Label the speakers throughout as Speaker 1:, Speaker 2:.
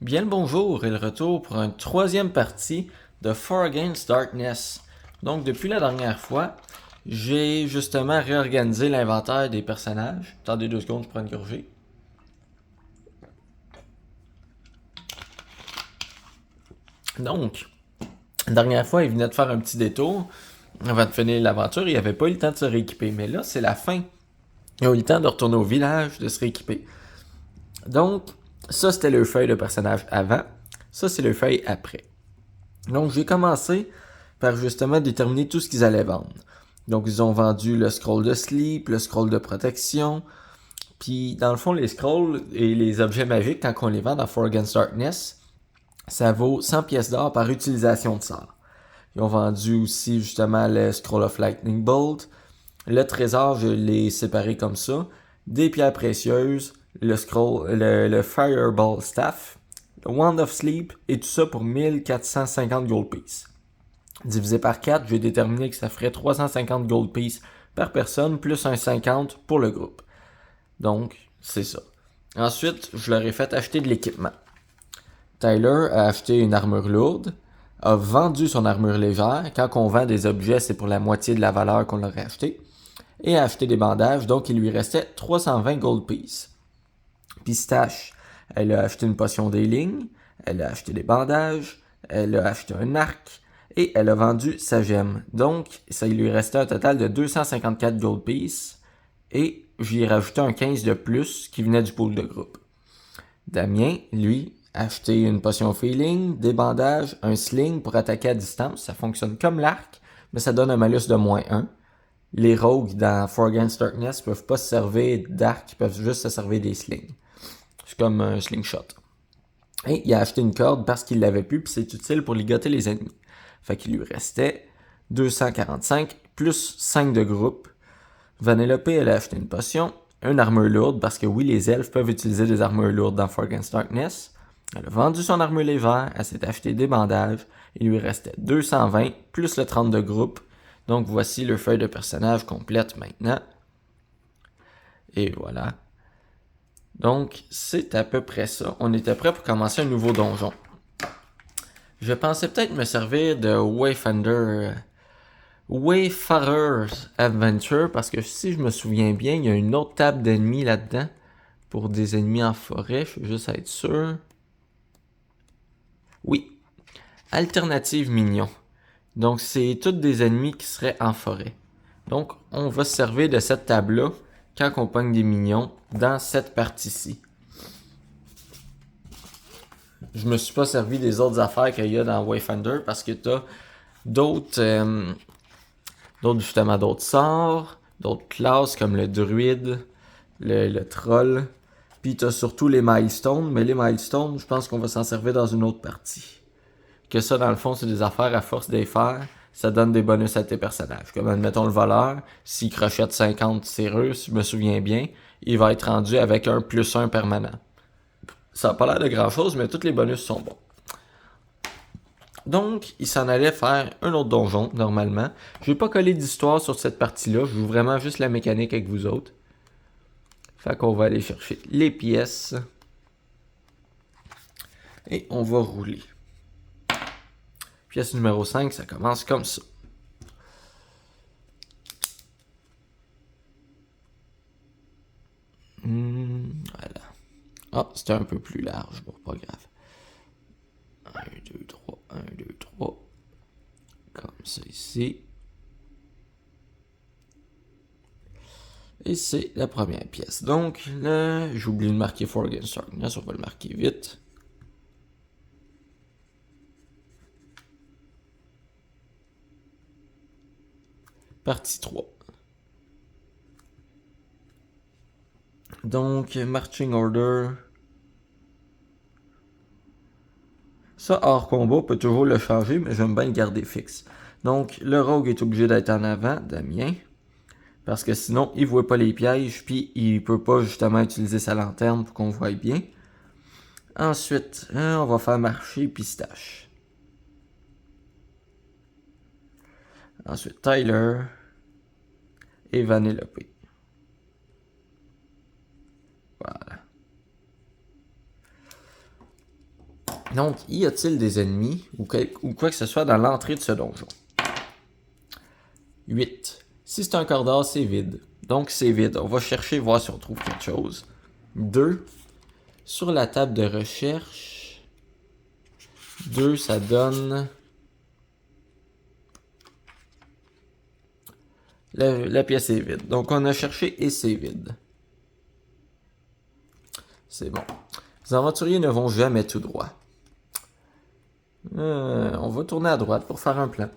Speaker 1: Bien le bonjour et le retour pour une troisième partie de Far Against Darkness. Donc depuis la dernière fois, j'ai justement réorganisé l'inventaire des personnages. Attendez 2 secondes, je prends une gorgée. Donc, la dernière fois, il venait de faire un petit détour avant de finir l'aventure. Il n'avait pas eu le temps de se rééquiper. Mais là, c'est la fin. Il a eu le temps de retourner au village, de se rééquiper. Donc, ça, c'était le feuille de personnage avant. Ça, c'est le feuille après. Donc, j'ai commencé par justement déterminer tout ce qu'ils allaient vendre. Donc, ils ont vendu le scroll de sleep, le scroll de protection. Puis, dans le fond, les scrolls et les objets magiques, quand on les vend dans For Against Darkness, ça vaut 100 pièces d'or par utilisation de sort. Ils ont vendu aussi justement le scroll of lightning bolt. Le trésor, je l'ai séparé comme ça. Des pierres précieuses, le scroll, le fireball staff, le wand of sleep et tout ça pour 1450 gold pieces. Divisé par 4, j'ai déterminé que ça ferait 350 gold pieces par personne, plus un 50 pour le groupe. Donc, c'est ça. Ensuite, je leur ai fait acheter de l'équipement. Tyler a acheté une armure lourde, a vendu son armure légère. Quand on vend des objets, c'est pour la moitié de la valeur qu'on leur a acheté. Et a acheté des bandages, donc il lui restait 320 gold pieces. Pistache, elle a acheté une potion d'healing, elle a acheté des bandages, elle a acheté un arc, et elle a vendu sa gemme. Donc, ça lui restait un total de 254 gold pieces, et j'y ai rajouté un 15 de plus qui venait du pool de groupe. Damien, lui, a acheté une potion of healing, des bandages, un sling pour attaquer à distance. Ça fonctionne comme l'arc, mais ça donne un malus de -1. Les rogues dans For Against Darkness peuvent pas se servir d'arc, ils peuvent juste se servir des slings. C'est comme un slingshot. Et il a acheté une corde parce qu'il l'avait plus, puis c'est utile pour ligoter les ennemis. Fait qu'il lui restait 245 plus 5 de groupe. Vanellope, elle a acheté une potion, une armure lourde, parce que oui, les elfes peuvent utiliser des armures lourdes dans For Against Darkness. Elle a vendu son armure légère, elle s'est acheté des bandages, il lui restait 220 plus le 30 de groupe. Donc voici le feuille de personnage complète maintenant. Et voilà. Donc, c'est à peu près ça. On était prêt pour commencer un nouveau donjon. Je pensais peut-être me servir de Wayfarer's Adventure, parce que si je me souviens bien, il y a une autre table d'ennemis là-dedans pour des ennemis en forêt. Je veux juste être sûr. Oui, alternative mignon. Donc, c'est tous des ennemis qui seraient en forêt. Donc, on va se servir de cette table-là quand on pogne des mignons dans cette partie-ci. Je me suis pas servi des autres affaires qu'il y a dans Wayfinder parce que t'as d'autres justement d'autres sorts, d'autres classes comme le druide, le troll, puis t'as surtout les milestones, mais les milestones, je pense qu'on va s'en servir dans une autre partie. Que ça, dans le fond, c'est des affaires à force d'y faire, ça donne des bonus à tes personnages. Comme admettons le voleur, s'il crochette 50 serrures, si je me souviens bien, il va être rendu avec un +1 permanent. Ça a pas l'air de grand chose, mais tous les bonus sont bons. Donc, il s'en allait faire un autre donjon, normalement. Je vais pas coller d'histoire sur cette partie-là. Je joue vraiment juste la mécanique avec vous autres. Fait qu'on va aller chercher les pièces. Et on va rouler. Pièce numéro 5, ça commence comme ça. Voilà. Ah, c'était un peu plus large. Bon, pas grave. 1, 2, 3, 1, 2, 3. Comme ça ici. Et c'est la première pièce. Donc, là, j'ai oublié de marquer For Against Darkness. On va le marquer vite. Partie 3. Donc, Marching Order. Ça, hors combat, peut toujours le changer, mais j'aime bien le garder fixe. Donc, le rogue est obligé d'être en avant, Damien. Parce que sinon, il voit pas les pièges, puis il peut pas justement utiliser sa lanterne pour qu'on voie bien. Ensuite, on va faire marcher Pistache. Ensuite, Tyler et Vanellope. Voilà. Donc, y a-t-il des ennemis ou quoi que ce soit dans l'entrée de ce donjon? 8. Si c'est un corridor, c'est vide. Donc, c'est vide. On va chercher, voir si on trouve quelque chose. 2. Sur la table de recherche. 2, ça donne... La pièce est vide. Donc, on a cherché et c'est vide. C'est bon. Les aventuriers ne vont jamais tout droit. On va tourner à droite pour faire un plan.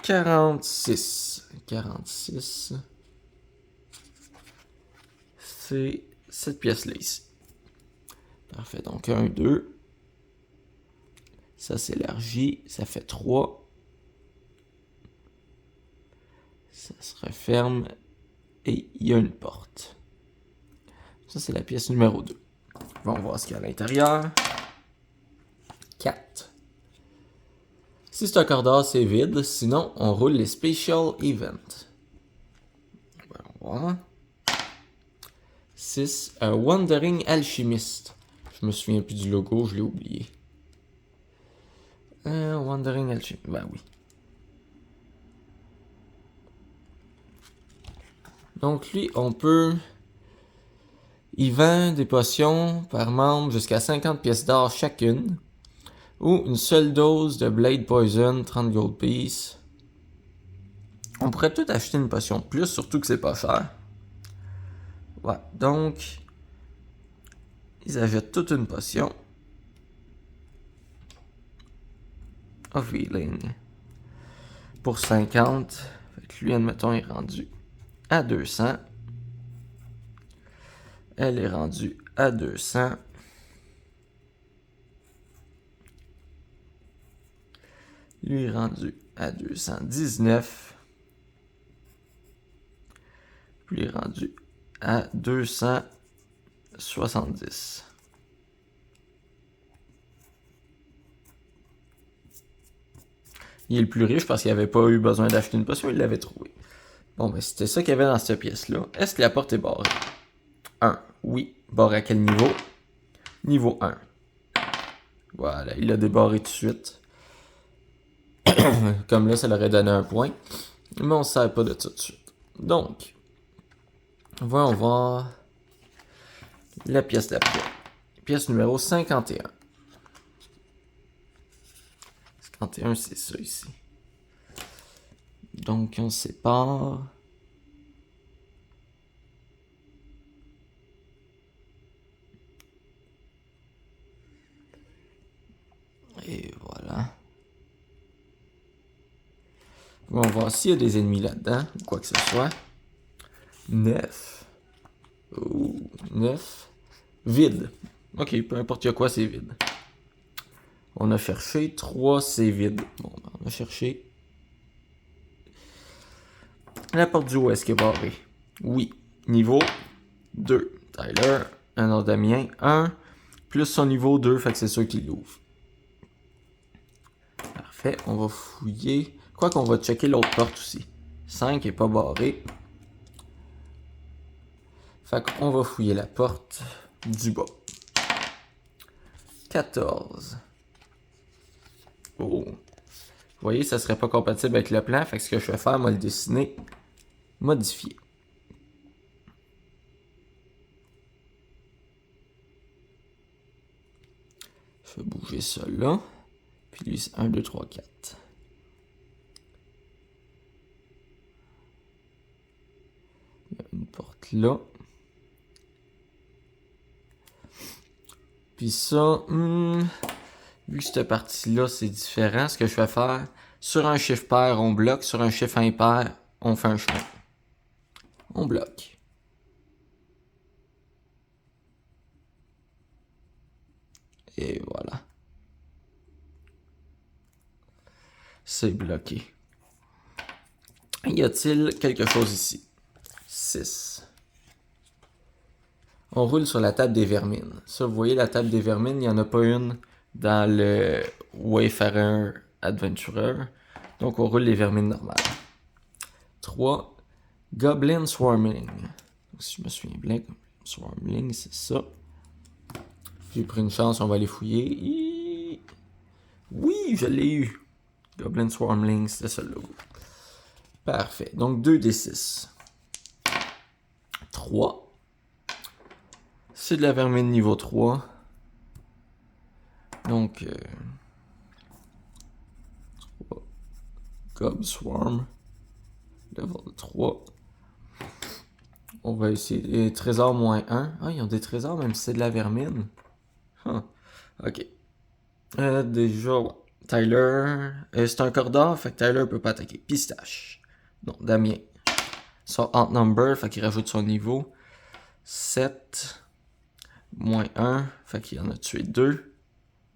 Speaker 1: 46. 46. C'est cette pièce-là ici. Parfait. Donc 1, 2. Ça s'élargit. Ça fait 3. Ça se referme. Et il y a une porte. Ça, c'est la pièce numéro 2. On va voir ce qu'il y a à l'intérieur. 4. Si c'est un corridor, c'est vide. Sinon, on roule les Special Events. On va voir. 6. Wandering Alchemist. Je me souviens plus du logo, je l'ai oublié. Wandering Alchemist. Ben oui. Donc lui, on peut... Il vend des potions par membre jusqu'à 50 pièces d'or chacune. Ou une seule dose de Blade Poison, 30 gold piece. On pourrait peut-être acheter une potion de plus, surtout que c'est pas cher. Ouais, donc... Ils achètent toute une potion. Of Healing. Pour 50. Fait que lui, admettons, est rendu à 200. Elle est rendue à 200. Lui est rendu à 219. Lui est rendu à 270. Il est le plus riche parce qu'il n'avait pas eu besoin d'acheter une potion, il l'avait trouvé. Bon, ben c'était ça qu'il y avait dans cette pièce-là. Est-ce que la porte est barrée? 1. Oui. Barré à quel niveau? Niveau 1. Voilà, il l'a débarré tout de suite. Comme là, ça leur aurait donné un point. Mais on ne sert pas de ça tout de suite. Donc, voyons voir la pièce d'après. Pièce numéro 51. 51, c'est ça ici. Donc, on sépare. Et voilà. On va voir s'il y a des ennemis là-dedans, ou quoi que ce soit. 9. Ouh, 9. Vide. Ok, peu importe il y a quoi, c'est vide. On a cherché. 3, c'est vide. Bon, on a cherché. La porte du haut, est-ce qu'elle est barrée? Oui. Niveau 2. Tyler, un autre Damien, 1. Plus son niveau 2, fait que c'est sûr qu'il l'ouvre. Parfait, on va fouiller. Quoi qu'on va checker l'autre porte aussi. 5 est pas barré. Fait qu'on va fouiller la porte du bas. 14. Oh. Vous voyez, ça serait pas compatible avec le plan. Fait que ce que je vais faire, moi le dessiner. Modifier. Je vais bouger ça là. Puis lui, c'est 1, 2, 3, 4. Il y a une porte là. Puis ça, vu que cette partie-là, c'est différent, ce que je vais faire, sur un chiffre pair, on bloque. Sur un chiffre impair, on fait un chemin. On bloque. Et voilà. C'est bloqué. Y a-t-il quelque chose ici? 6. On roule sur la table des vermines. Ça, vous voyez, la table des vermines, il n'y en a pas une dans le Wayfarer Adventurer. Donc, on roule les vermines normales. 3. Goblin Swarming. Si je me souviens bien, Swarmling, c'est ça. J'ai pris une chance, on va aller fouiller. Oui, je l'ai eu. Goblin Swarmling, c'était ça le logo. Parfait. Donc 2d6. 3. C'est de la vermine niveau 3. Donc 3. Gob Swarm. Level 3. On va essayer. Trésor moins 1. Ah, ils ont des trésors même si c'est de la vermine. Huh. Ok. Déjà, ouais. Tyler. C'est un corridor, fait que Tyler peut pas attaquer. Pistache. Non, Damien. Son outnumber, fait qu'il rajoute son niveau. 7. Moins 1, fait qu'il en a tué 2.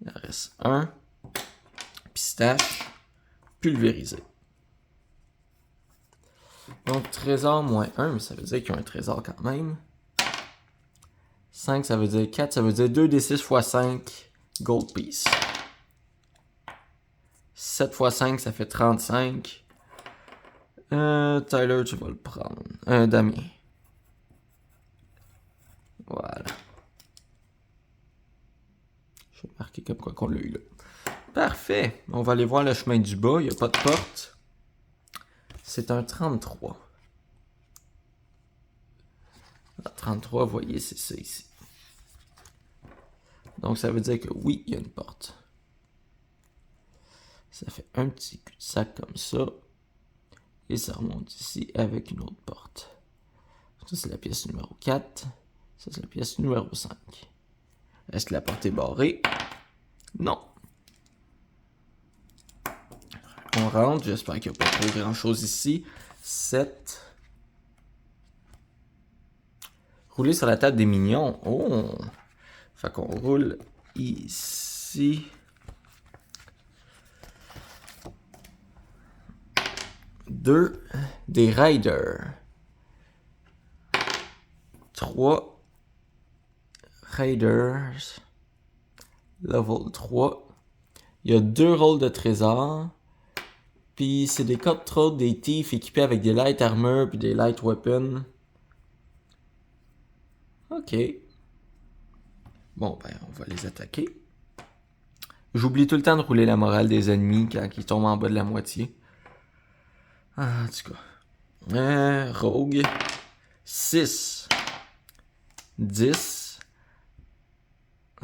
Speaker 1: Il en reste 1. Pistache. Pulvérisé. Donc, trésor moins 1, mais ça veut dire qu'il y a un trésor quand même. 5, ça veut dire 4, ça veut dire 2d6 x 5 gold piece. 7 x 5, ça fait 35. Tyler, tu vas le prendre. Damien. Voilà. Je vais marquer comme quoi qu'on l'a eu là. Parfait. On va aller voir le chemin du bas. Il n'y a pas de porte. C'est un 33. 33, vous voyez, c'est ça ici. Donc, ça veut dire que oui, il y a une porte. Ça fait un petit cul-de-sac comme ça. Et ça remonte ici avec une autre porte. Ça, c'est la pièce numéro 4. Ça, c'est la pièce numéro 5. Est-ce que la porte est barrée? Non. On rentre. J'espère qu'il n'y a pas trop grand-chose ici. 7. Rouler sur la table des mignons. Oh! Fait qu'on roule ici. 2 des Raiders. 3 Raiders. Level 3. Il y a 2 rôles de trésor. Puis c'est des cutthroats, des thieves équipés avec des light armor puis des light weapons. Ok. Bon, ben, on va les attaquer. J'oublie tout le temps de rouler la morale des ennemis quand ils tombent en bas de la moitié. Ah, en tout cas. Rogue. 6. 10.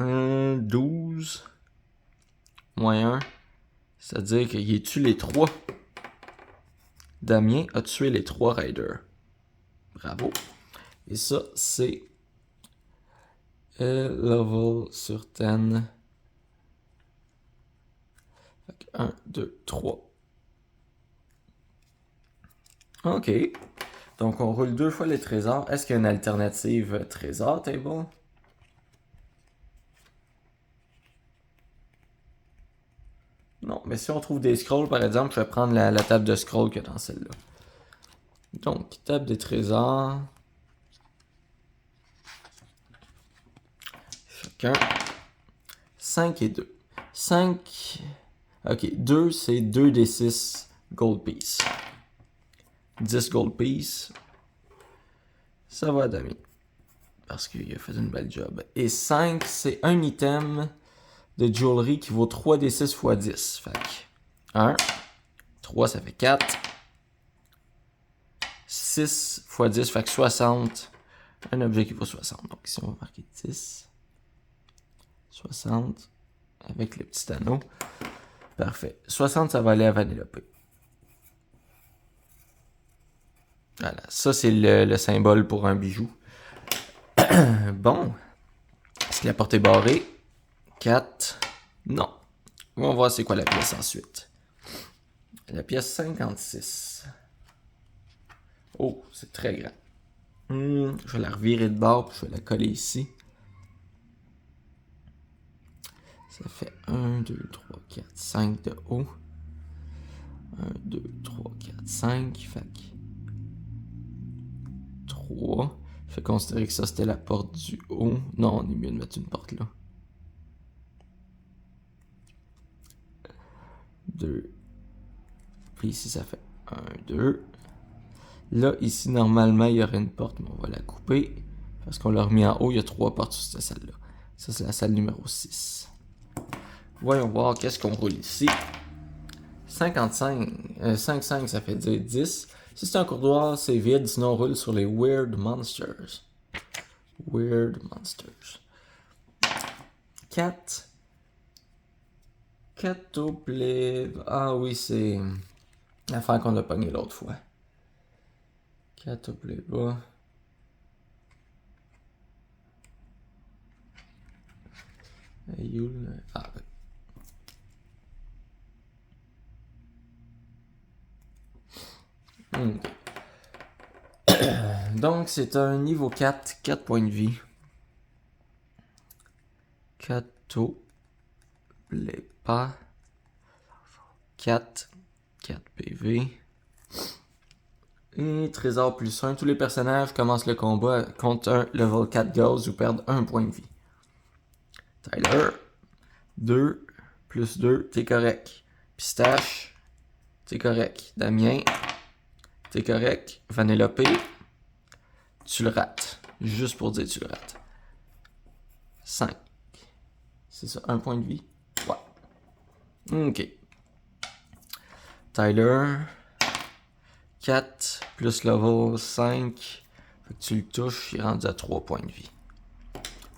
Speaker 1: 12. Moins 1. C'est-à-dire qu'il tue les 3. Damien a tué les 3 raiders. Bravo. Et ça, c'est level sur 10. 1, 2, 3. Ok. Donc, on roule 2 fois les trésors. Est-ce qu'il y a une alternative trésor table? Non, mais si on trouve des scrolls, par exemple, je vais prendre la table de scrolls que dans celle-là. Donc, table des trésors. Chacun. 5 et 2. 5. Ok, 2, c'est 2d6 gold piece. 10 gold piece. Ça va à Damien. Parce qu'il a fait une belle job. Et 5, c'est un item de jewelry qui vaut 3d6 x 10. Fait que 1. 3, ça fait 4. 6 x 10, fait que 60. Un objet qui vaut 60. Donc ici, on va marquer 10. 60. Avec le petit anneau. Parfait. 60, ça va aller à Vanellope. Voilà. Ça, c'est le symbole pour un bijou. Bon. Est-ce que la porte est barrée? 4. Non. On va voir c'est quoi la pièce ensuite. La pièce 56. Oh, c'est très grand. Je vais la revirer de bord puis je vais la coller ici. Ça fait 1, 2, 3, 4, 5 de haut. 1, 2, 3, 4, 5. Fait que 3. Je vais considérer que ça c'était la porte du haut. Non, on est mieux de mettre une porte là. 2. Puis ici ça fait 1, 2. Là, ici, normalement, il y aurait une porte, mais on va la couper. Parce qu'on l'a remis en haut, il y a 3 portes sur cette salle-là. Ça, c'est la salle numéro 6. Voyons voir qu'est-ce qu'on roule ici. 55. 5-5, ça fait dire 10. Si c'est un couloir, c'est vide. Sinon, on roule sur les Weird Monsters. Weird Monsters. 4. Catoplève. Ah oui, c'est l'affaire qu'on a pogné l'autre fois. Catoplève. Ah, okay. Donc, c'est un niveau 4, 4 points de vie. Catoplève. 4 PV. Et trésor plus 1. Tous les personnages commencent le combat contre un level 4 ghost ou perdent 1 point de vie. Tyler, 2 plus 2, t'es correct. Pistache, t'es correct. Damien, t'es correct. Vanellope, tu le rates. Juste pour dire tu le rates. 5. C'est ça, 1 point de vie? Ouais. Ok. Tyler, 4 plus level 5. Fait que tu le touches, il est rendu à 3 points de vie.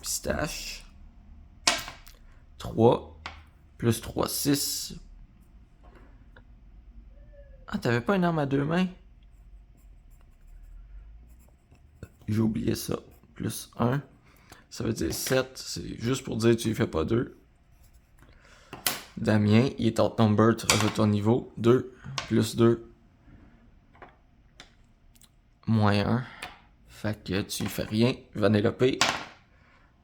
Speaker 1: Pistache, 3 plus 3, 6. Ah, t'avais pas une arme à 2 mains? J'ai oublié ça. Plus 1. Ça veut dire 7. C'est juste pour dire que tu lui fais pas 2. Damien, il est outnumbered, tu rajoutes ton niveau. 2 plus 2. Moins 1. Fait que tu lui fais rien. Vanellope.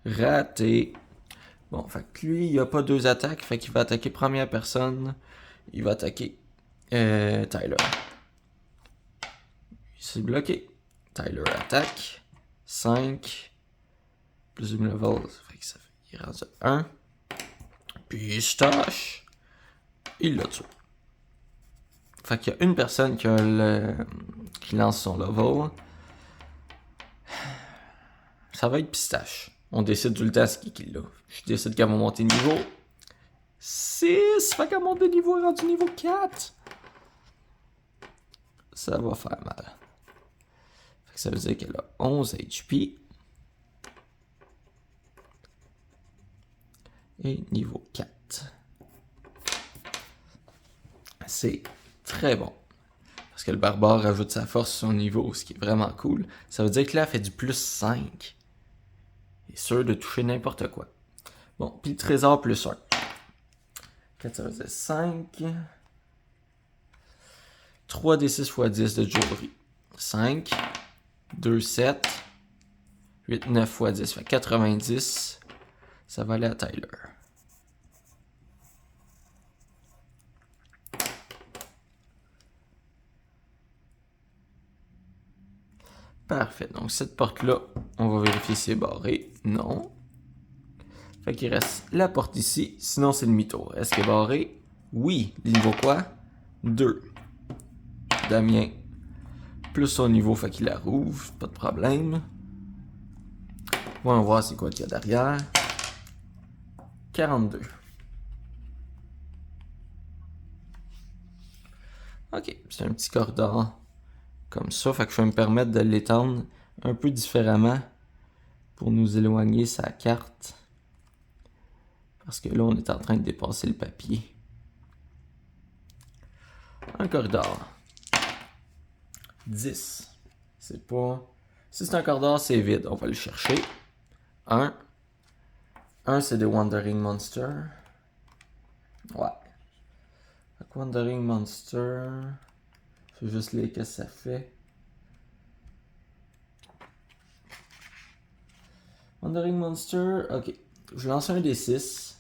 Speaker 1: Raté. Bon, fait que lui, il a pas 2 attaques. Fait qu'il va attaquer première personne. Il va attaquer Tyler. Il s'est bloqué. Tyler attaque. 5. Plus de level. Fait que ça fait, il est rendu à 1. Pistache. Il l'a tué. Fait qu'il y a une personne qui lance son level. Ça va être Pistache. On décide tout le temps ce qui l'a. Je décide qu'elle va monter niveau 6. Fait qu'elle monte de niveau, elle est rendue niveau 4. Ça va faire mal. Fait que ça veut dire qu'elle a 11 HP. Et niveau 4. C'est très bon. Parce que le barbare rajoute sa force sur son niveau, ce qui est vraiment cool. Ça veut dire que là, elle fait du plus 5. Il est sûr de toucher n'importe quoi. Bon, puis le trésor plus 1. 4, ça veut dire 5. 3 des 6 x 10 de jewelry. 5. 2, 7. 8, 9 x 10. Fait 90. Ça va aller à Tyler. Parfait. Donc, cette porte-là, on va vérifier si c'est barré. Non. Fait qu'il reste la porte ici. Sinon, c'est le mytho. Est-ce qu'elle est barré? Oui. Niveau quoi? 2. Damien. Plus son niveau, fait qu'il la rouvre. Pas de problème. On va voir c'est quoi qu'il y a derrière. 42. Ok. C'est un petit corridor. Comme ça, fait que je vais me permettre de l'étendre un peu différemment pour nous éloigner sa carte. Parce que là, on est en train de dépasser le papier. Un corridor. 10. C'est pas... Si c'est un corridor, c'est vide. On va le chercher. 1. 1, c'est des Wandering Monster. Ouais. Wandering Monster... Je vais juste lire qu'est-ce que ça fait. Wandering Monster, ok. Je lance un des 6.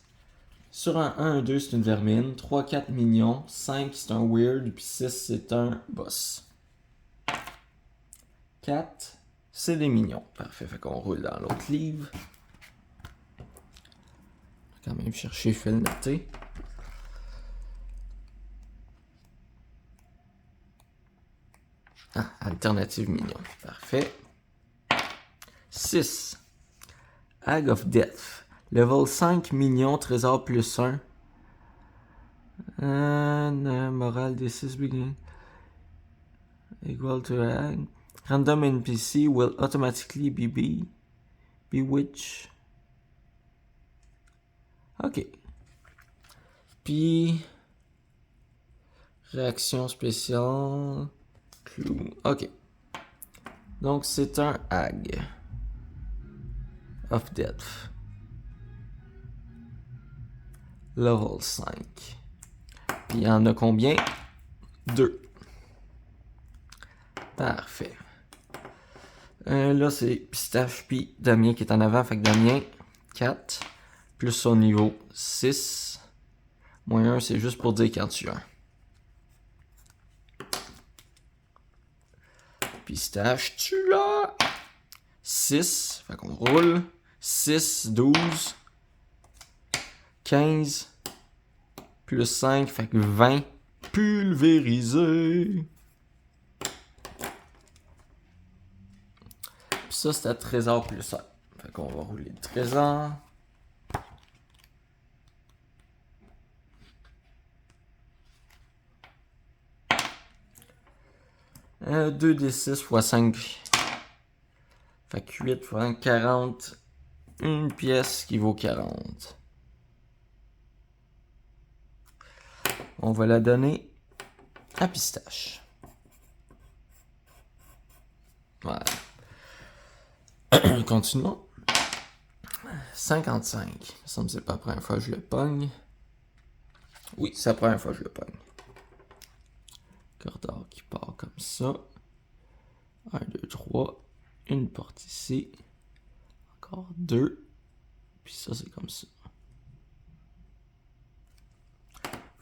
Speaker 1: Sur un 1, un 2, c'est une vermine. 3, 4, mignon. 5, c'est un weird. Puis 6, c'est un boss. 4, c'est des mignons. Parfait, fait qu'on roule dans l'autre livre. On va quand même chercher, je fais le noter. Ah, alternative mignon. Parfait. 6. Hag of Death. Level 5, minion, trésor plus 1. Morale des 6 beginning. Equal to Hag. Random NPC will automatically be bewitch. Ok. Puis... Réaction spéciale. Clou. Ok. Donc c'est un Hag of Death. Level 5. Puis il y en a combien? 2. Parfait. Là c'est Pistache puis Damien qui est en avant. Fait que Damien, 4. Plus son niveau 6. Moins 1, c'est juste pour dire quand tu as. Pistache, tu l'as! 6. Fait qu'on roule. 6, 12. 15. Plus 5, fait que 20. Pulvérisé. Puis ça, c'était trésor plus 1. Fait qu'on va rouler le trésor. Euh, 2d6 x 5. Fait que 8 x 40. Une pièce qui vaut 40. On va la donner à Pistache. Voilà. Continuons. 55. Ça me semble que c'est pas la première fois que je le pogne. Oui, c'est la première fois que je le pogne. Corridor qui part comme ça. 1, 2, 3. Une porte ici. Encore 2. Puis ça, c'est comme ça.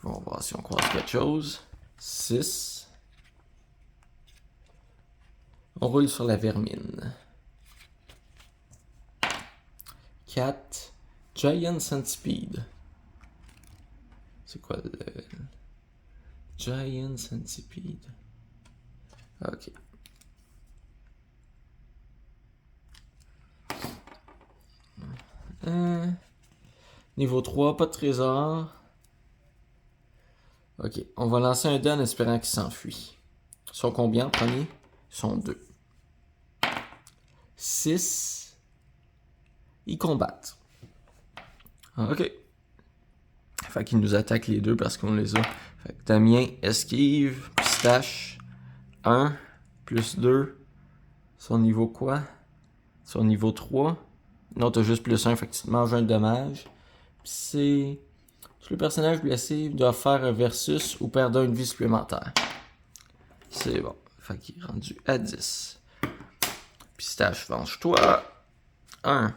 Speaker 1: On va voir si on croise quelque chose. 6. On roule sur la vermine. 4. Giant Centipede. C'est quoi le... Giant Centipede. Ok. Niveau 3, pas de trésor. Ok, on va lancer un dé en espérant qu'il s'enfuit. Ils sont combien en premier? Ils sont 2. 6. Ils combattent. Ok. Fait qu'ils nous attaquent les deux parce qu'on les a. Fait que Damien esquive. Pistache. 1. Plus 2. Son niveau quoi? Son niveau 3. Non, t'as juste plus 1, fait que tu te manges un dommage. Puis c'est... Tout le personnage blessé doit faire un versus ou perdre une vie supplémentaire. C'est bon. Fait qu'il est rendu à 10. Pistache, venge-toi. 1.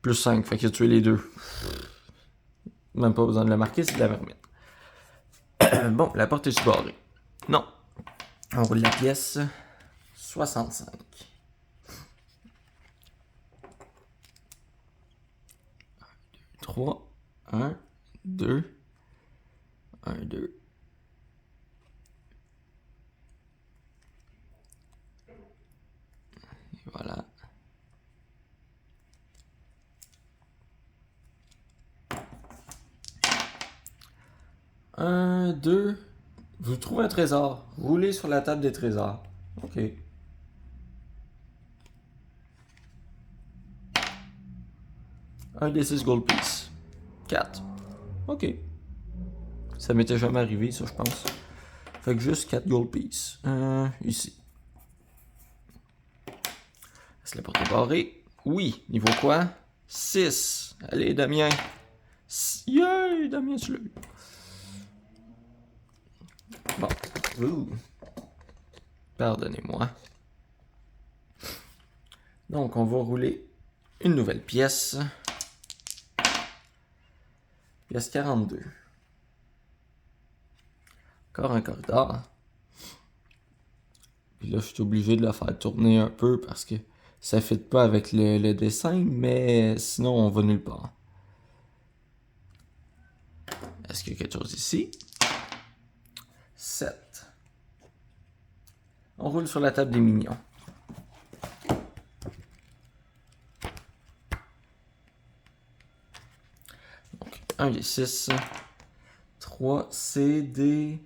Speaker 1: Plus 5, fait qu'il a tué les deux. Même pas besoin de le marquer, c'est de la vermine. Bon, la porte est barrée. Non. On roule la pièce. 65. 3, 1, 2, 1, 2. Et voilà. 1, 2. Vous trouvez un trésor. Roulez sur la table des trésors. Ok. Un des 6 gold piece. 4. Ok. Ça m'était jamais arrivé, ça, je pense. Fait que juste 4 gold piece. Ici. Est-ce la porte est barrée? Oui. Niveau quoi? 6. Allez, Damien. Yay, Damien, tu l'as eu. Bon. Ouh. Pardonnez-moi. Donc, on va rouler une nouvelle pièce. Pièce 42. Encore un corridor. Puis là, je suis obligé de le faire tourner un peu parce que ça ne fit pas avec le dessin, mais sinon, on va nulle part. Est-ce qu'il y a quelque chose ici? 7. On roule sur la table des mignons. 1 des 6. 3, c'est des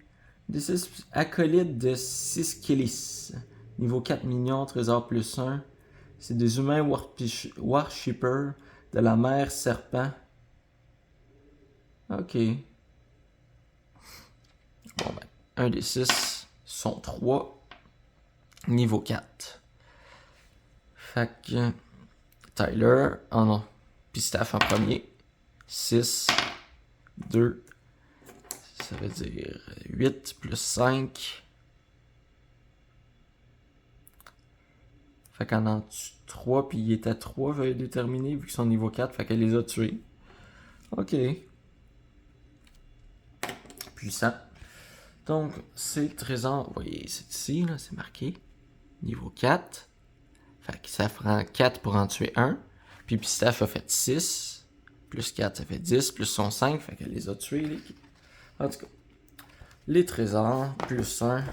Speaker 1: 6 acolytes de 6 Kélis. Niveau 4 mignon, trésor plus 1. C'est des humains worshippers de la mer serpent. Ok. Bon ben, 1 des 6 sont 3. Niveau 4. Fait que Tyler, oh non, Pistaff en premier. 6, 2, ça veut dire 8 plus 5. Fait qu'en a 3, puis il était 3, j'avais déterminé, vu qu'ils sont niveau 4, fait qu'elle les a tués. Ok. Puissant. Donc, c'est trésor, vous voyez, c'est ici, là, c'est marqué. Niveau 4. Fait que ça prend 4 pour en tuer 1. Puis Pistaff a fait 6. Plus 4, ça fait 10. Plus son 5, fait qu'elle les a tués, les... En tout cas, les trésors, plus 1.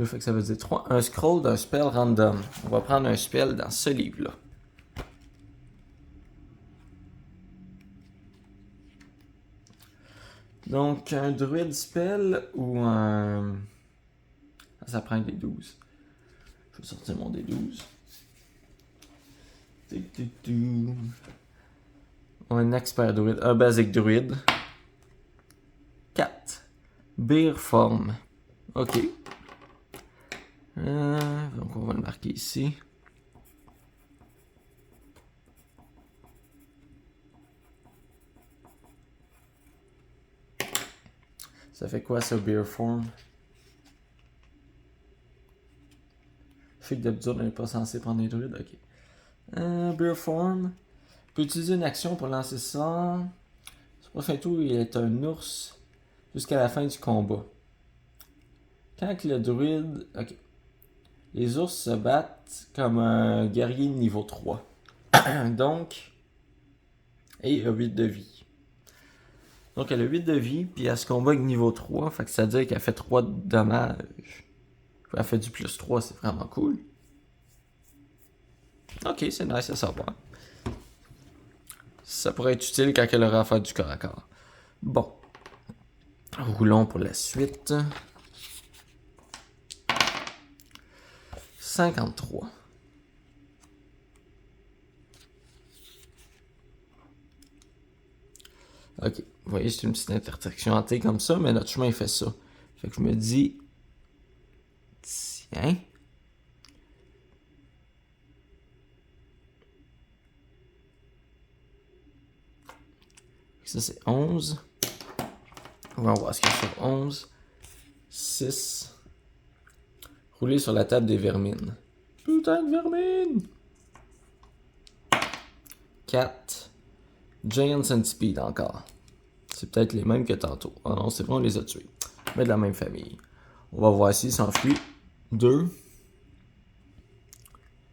Speaker 1: Fait que ça veut dire 3. Un scroll d'un spell random. On va prendre un spell dans ce livre-là. Donc, un druide spell ou un... Ça prend des 12. Je vais sortir mon des 12. Un expert druide. Un basic druide. 4. Beer form. Ok. Donc on va le marquer ici. Ça fait quoi ça, beer form? Je sais que d'habitude on n'est pas censé prendre les druides. Ok. Beer form. On peut utiliser une action pour lancer ça. Ce prochain tour, il est un ours jusqu'à la fin du combat. Quand le druide... Ok. Les ours se battent comme un guerrier niveau 3. Donc... Et il a 8 de vie. Donc elle a 8 de vie, puis elle se combat avec niveau 3. Fait que ça veut dire qu'elle fait 3 de dommages. Elle fait du plus 3, c'est vraiment cool. Ok, c'est nice à savoir. Ça pourrait être utile quand elle aura à faire du corps à corps. Bon. Roulons pour la suite. 53. Ok, vous voyez, c'est une petite intersection hantée comme ça, mais notre chemin fait ça. Fait que je me dis... Tiens... Ça, c'est 11. On va voir ce qu'il y a sur 11. 6. Rouler sur la table des vermines. Putain de vermine! 4. Giant Centipede encore. C'est peut-être les mêmes que tantôt. Oh non, c'est bon, on les a tués. Mais de la même famille. On va voir s'ils s'enfuient. 2.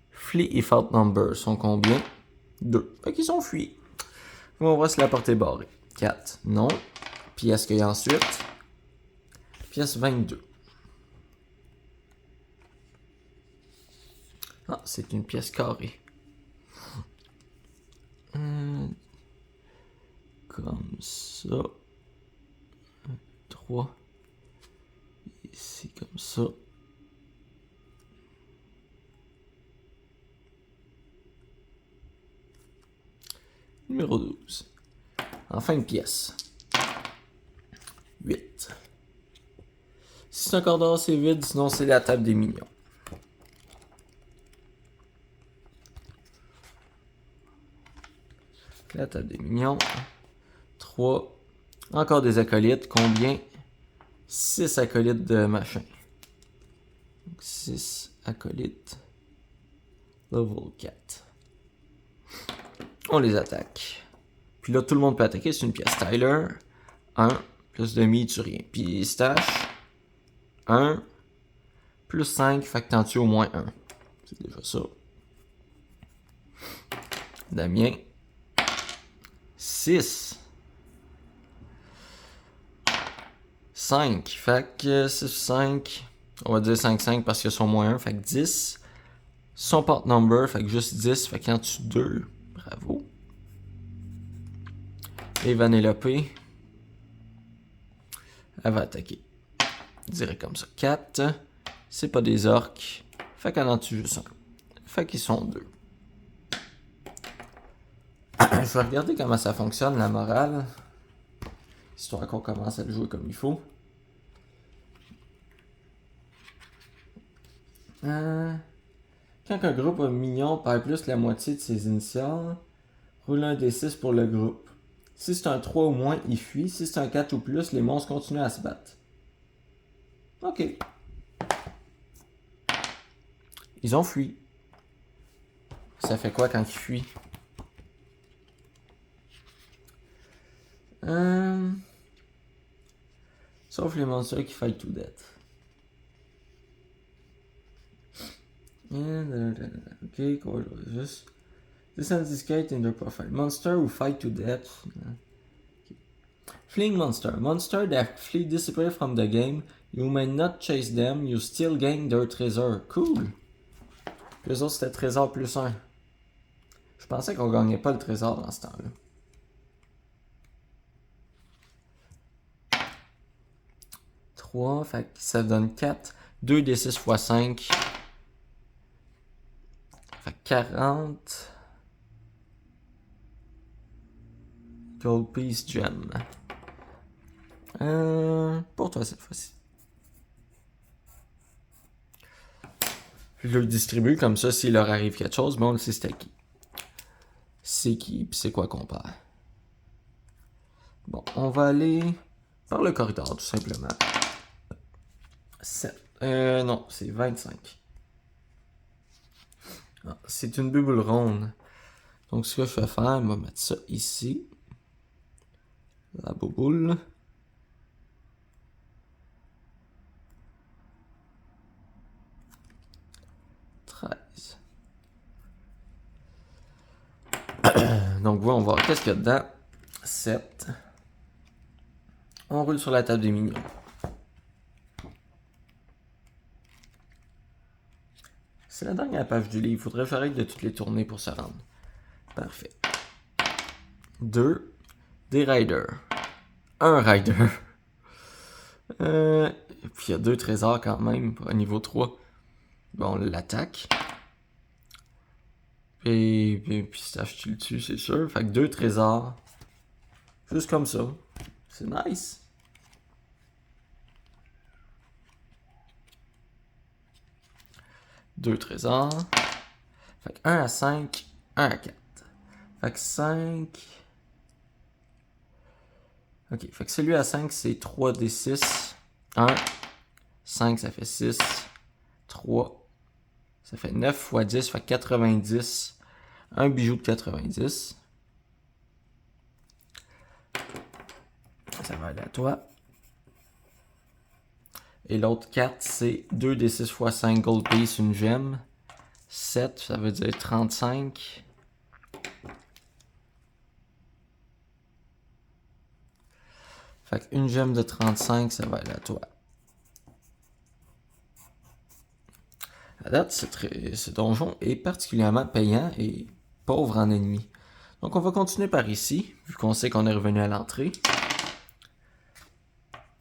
Speaker 1: Flea et Fault Number sont combien? 2. Fait qu'ils sont fuis. On va voir si la porte est barrée. 4. Non. Pièce qu'il y a ensuite. Pièce 22. Ah, c'est une pièce carrée. Comme ça. 3. Ici, comme ça. Numéro 12. Enfin une pièce. 8. Si c'est un corridor, c'est vide, sinon c'est la table des mignons. La table des mignons. 3. Encore des acolytes. Combien? 6 acolytes de machin. 6 acolytes. Level 4. On les attaque. Puis là, tout le monde peut attaquer. C'est une pièce. Tyler. 1. Plus demi, tu rien. Puis Stash. 1. Plus 5. Fait que t'en tues au moins 1. C'est déjà ça. Damien. 6. 5. Fait que 6, 5. On va dire 5, 5 parce qu'ils sont moins 1. Fait que 10. Son part number, fait que juste 10, fait qu'il en tue 2. Bravo. Et Vanellope, elle va attaquer. Direct comme ça. 4. C'est pas des orques. Fait qu'elle en tue juste un. Fait qu'ils sont 2. Je vais regarder comment ça fonctionne, la morale. Histoire qu'on commence à le jouer comme il faut. Quand un groupe mignon perd plus que la moitié de ses initiales, roule un D6 pour le groupe. Si c'est un 3 ou moins, il fuit. Si c'est un 4 ou plus, les monstres continuent à se battre. Ok. Ils ont fui. Ça fait quoi quand ils fuient? Sauf les monstres qui fight to death. Ok, quoi, juste. This indicate in their profile. Monster who fight to death. Okay. Fleeing monster. Monster that flee disappear from the game. You may not chase them. You still gain their treasure. Cool. Puis eux autres, c'était trésor plus 1. Je pensais qu'on gagnait pas le trésor dans ce temps-là. 3, fait que ça donne 4. 2 des 6 x 5. Fait que 40. Gold Piece Gem. Pour toi cette fois-ci. Je le distribue comme ça, s'il leur arrive quelque chose, bon, on le sait c'était qui. C'est qui, puis c'est quoi qu'on perd. Bon, on va aller par le corridor, tout simplement. 7. Non, c'est 25. Ah, c'est une bubble ronde. Donc, ce que je vais faire, on va mettre ça ici. La bouboule. Donc, on va voir qu'est-ce qu'il y a dedans. 7. On roule sur la table des mignons. C'est la dernière page du livre. Il faudrait faire de toutes les tournées pour se rendre. Parfait. 2. Des riders. Un rider. Puis il y a 2 trésors quand même pour un niveau 3. Bon, on l'attaque. Puis Pistache, tu le tues, c'est sûr. Fait que 2 trésors. Juste comme ça. C'est nice. Deux trésors. Fait que 1 à 5, 1 à 4. Fait que 5. Ok, fait que celui à 5, c'est 3 des 6. 1. 5, ça fait 6. 3. Ça fait 9 x 10, fait 90. Un bijou de 90. Ça va aller à toi. Et l'autre 4, c'est 2 des 6 x 5 gold piece, une gemme. 7, ça veut dire 35. Fait qu'une gemme de 35, ça va aller à toi. À date, ce donjon est particulièrement payant et pauvre en ennemis. Donc on va continuer par ici, vu qu'on sait qu'on est revenu à l'entrée.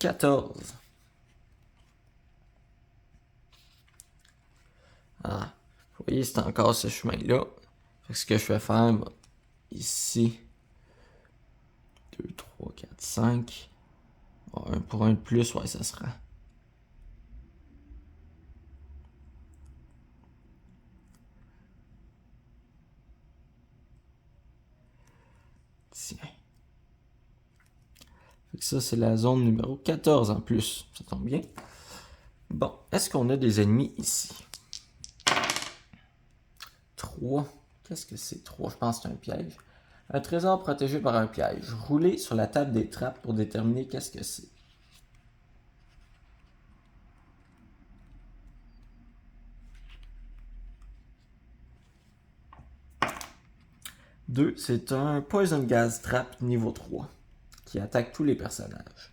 Speaker 1: 14. Ah, vous voyez, c'est encore ce chemin-là. Fait que ce que je vais faire, ici, 2, 3, 4, 5. Pour un de plus, ouais, ça sera. Tiens. Fait que ça, c'est la zone numéro 14 en plus. Ça tombe bien. Bon, est-ce qu'on a des ennemis ici? 3. Qu'est-ce que c'est? 3, je pense que c'est un piège. Un trésor protégé par un piège. Roulez sur la table des trappes pour déterminer qu'est-ce que c'est. 2, c'est un Poison Gas Trap niveau 3 qui attaque tous les personnages.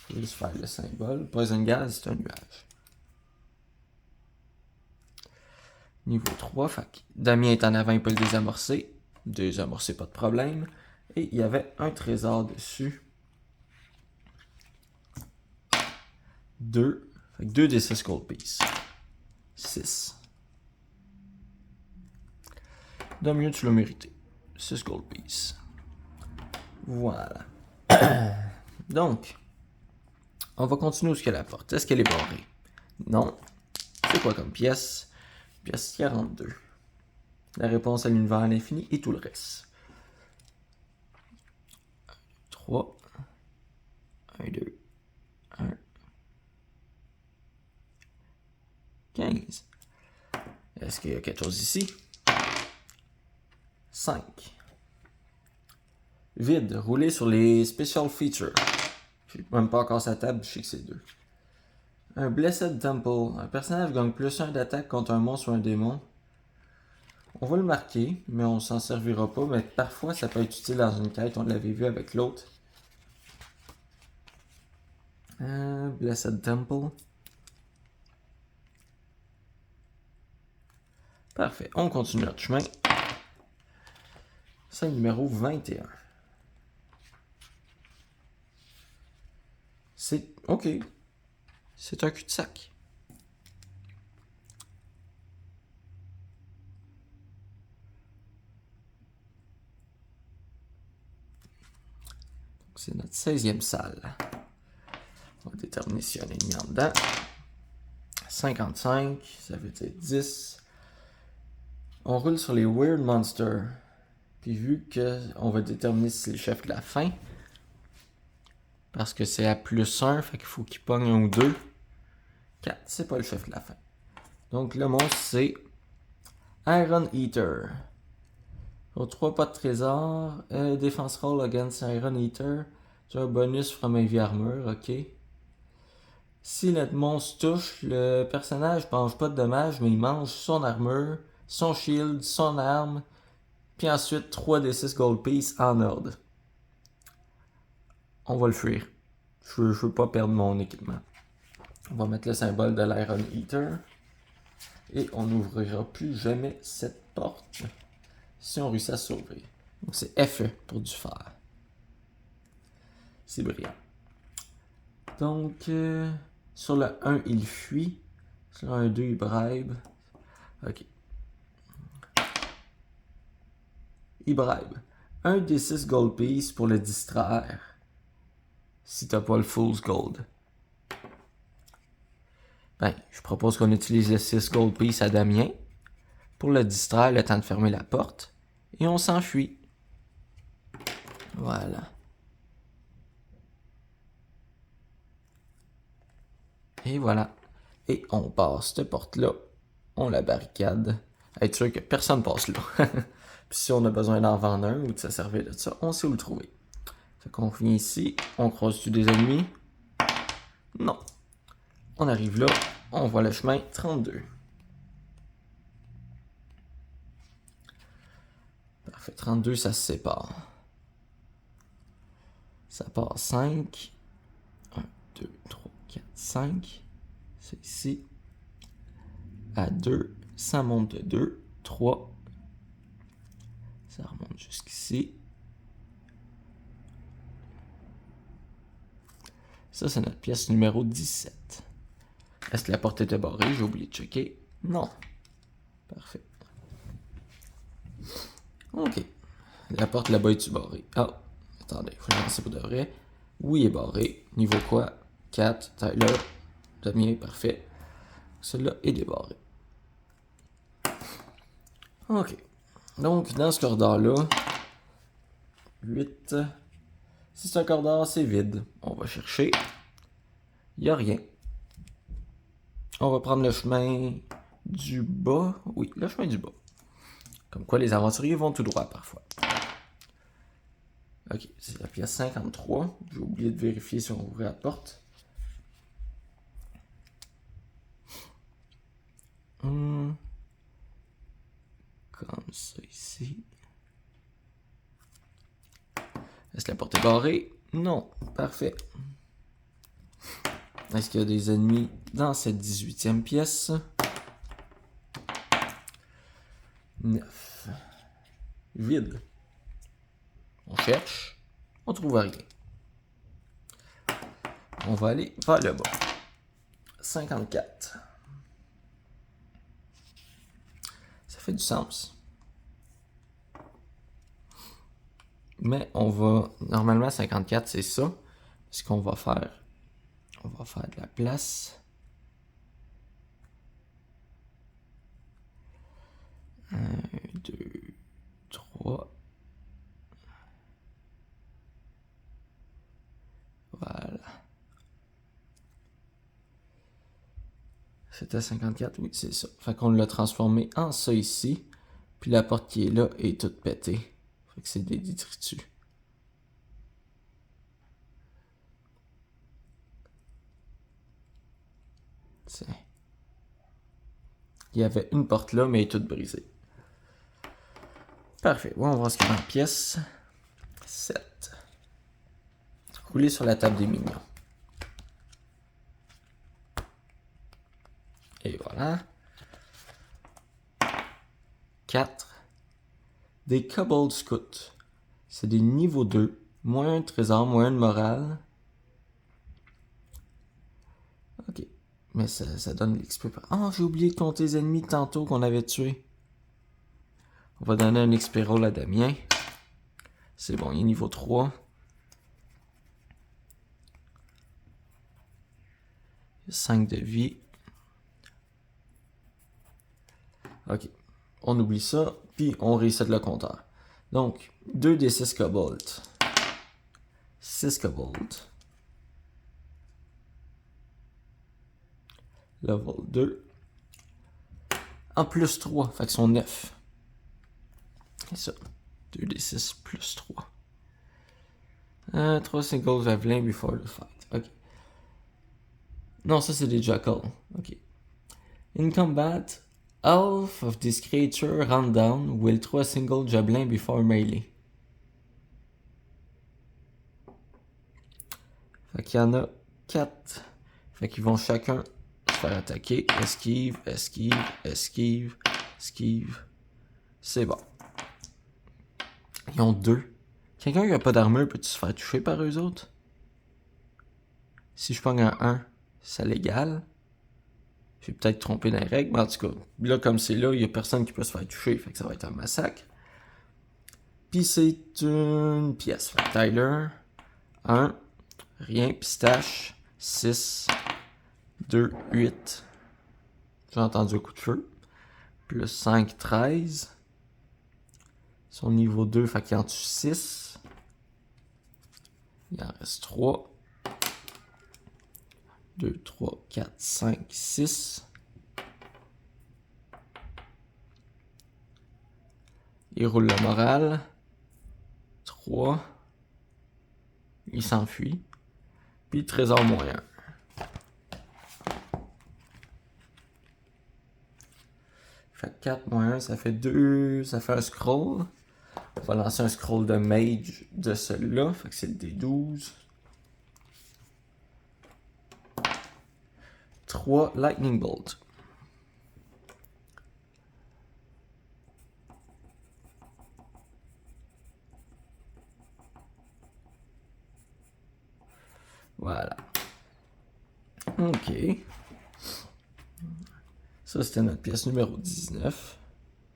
Speaker 1: Je vais juste faire le symbole. Poison Gas, c'est un nuage. Niveau 3, fait que Damien est en avant, il peut le désamorcer. Désamorcer, pas de problème. Et il y avait un trésor dessus. 2. Fait que 2 des 6 gold pieces. 6. Damien, tu l'as mérité. 6 gold pieces. Voilà. Donc, on va continuer où est-ce qu'il y a la porte. Est-ce qu'elle est barrée? Non. C'est quoi comme pièce? Pièce 42. La réponse à l'univers à l'infini et tout le reste. 3. 1, 2. 1. 15. Est-ce qu'il y a quelque chose ici? 5. Vide. Rouler sur les special features. Je sais même pas encore sa table, je sais que c'est 2. Un Blessed Temple. Un personnage gagne plus 1 d'attaque contre un monstre ou un démon. On va le marquer, mais on s'en servira pas. Mais parfois, ça peut être utile dans une quête. On l'avait vu avec l'autre. Blessed Temple. Parfait. On continue notre chemin. C'est le numéro 21. C'est... OK. C'est un cul-de-sac. C'est notre 16e salle. On va déterminer s'il y a un ennemi en dedans. 55, ça veut dire 10. On roule sur les Weird Monsters. Puis vu qu'on va déterminer si c'est le chef de la fin, parce que c'est à plus 1, fait qu'il faut qu'il pogne 1 ou 2. 4, c'est pas le chef de la fin. Donc le monstre c'est Iron Eater. Pour 3 pas de trésor, Defense Roll against Iron Eater. Tu as un bonus from Heavy Armor, ok. Si le monstre touche, le personnage ne mange pas de dommages, mais il mange son armure, son shield, son arme, puis ensuite 3 des 6 gold pieces en ordre. On va le fuir. Je veux pas perdre mon équipement. On va mettre le symbole de l'Iron Eater. Et on n'ouvrira plus jamais cette porte si on réussit à s'ouvrir. Donc c'est FE pour du fer. C'est brillant. Donc, sur le 1, il fuit. Sur le 1, 2, il bribe. Ok. Il bribe. 1 des 6 gold pieces pour le distraire. Si t'as pas le Fool's Gold. Ben, je propose qu'on utilise le 6 gold piece à Damien pour le distraire le temps de fermer la porte. Et on s'enfuit. Voilà. Et voilà. Et on passe cette porte-là. On la barricade. Être sûr que personne passe là. Puis si on a besoin d'en vendre un ou de se servir de ça, on sait où le trouver. Fait qu'on vient ici. On croise-tu des ennemis? Non. On arrive là. On voit le chemin 32. Parfait. 32, ça se sépare. Ça part 5. 1, 2, 3, 4, 5. C'est ici. À 2. Ça monte de 2. 3. Ça remonte jusqu'ici. Ça, c'est notre pièce numéro 17. Est-ce que la porte était barrée? J'ai oublié de checker. Non. Parfait. OK. La porte là-bas est-tu barrée? Ah, attendez, faut que je lance pour de vrai. Oui, il est barré. Niveau quoi? 4. Tyler. Damien, parfait. Celui-là est débarré. OK. Donc, dans ce corridor-là, 8. Si c'est un corridor, c'est vide. On va chercher. Il n'y a rien. On va prendre le chemin du bas. Oui, le chemin du bas. Comme quoi, les aventuriers vont tout droit parfois. Ok, c'est la pièce 53. J'ai oublié de vérifier si on ouvrait la porte. Comme ça ici. Est-ce que la porte est barrée? Non. Parfait. Est-ce qu'il y a des ennemis dans cette 18e pièce? 9. Vide. On cherche. On trouve rien. On va aller vers le bas. 54. Ça fait du sens. Mais on va... Normalement, 54, c'est ça. Ce qu'on va faire... On va faire de la place. 1, 2, 3. Voilà. C'était 54, oui, c'est ça. Fait qu'on l'a transformé en ça ici. Puis la porte qui est là est toute pétée. Fait que c'est des détritus. Tiens. Il y avait une porte là, mais elle est toute brisée. Parfait. On va voir ce qu'il y a en pièces. 7. Rouler sur la table des mignons. Et voilà. 4. Des Kobold Scouts. C'est des niveaux 2. Moins un de trésor, moins un de morale. Ok. Mais ça donne l'XP. Oh, j'ai oublié de compter les ennemis tantôt qu'on avait tués. On va donner un XP roll à Damien. C'est bon, il est niveau 3. Il a 5 de vie. Ok. On oublie ça, puis on reset le compteur. Donc, 2 des 6 kobolds. 6 kobolds. Level 2. En plus 3, fait qu'ils sont 9. C'est ça. 2 des 6 plus 3. 3 singles javelin before the fight. Ok. Non, ça c'est des jackals. Ok. In combat, half of this creature run down will throw a single javelin before melee. Fait qu'il y en a 4. Fait qu'ils vont chacun se faire attaquer. Esquive, esquive, esquive, esquive. C'est bon. Ils ont 2. Quelqu'un qui a pas d'armure, peut-tu se faire toucher par eux autres? Si je pogne un 1, ça l'égale. J'ai peut-être trompé dans les règles, mais en tout cas, là comme c'est là, il y a personne qui peut se faire toucher, fait que ça va être un massacre. Puis c'est une pièce. Fait que Tyler, 1, rien, pistache, 6, 2, 8. J'ai entendu un coup de feu. Plus 5, 13. Son niveau 2, fait qu'il en tue 6. Il en reste 3. 2, 3, 4, 5, 6. Il roule le moral. 3. Il s'enfuit. Puis trésor moins 1. Fait 4 moins 1, ça fait 2. Ça fait un scroll. On va lancer un scroll de mage de celui-là. Fait que c'est le D12. 3 lightning bolt. Voilà. Ok. Ça, c'était notre pièce numéro 19.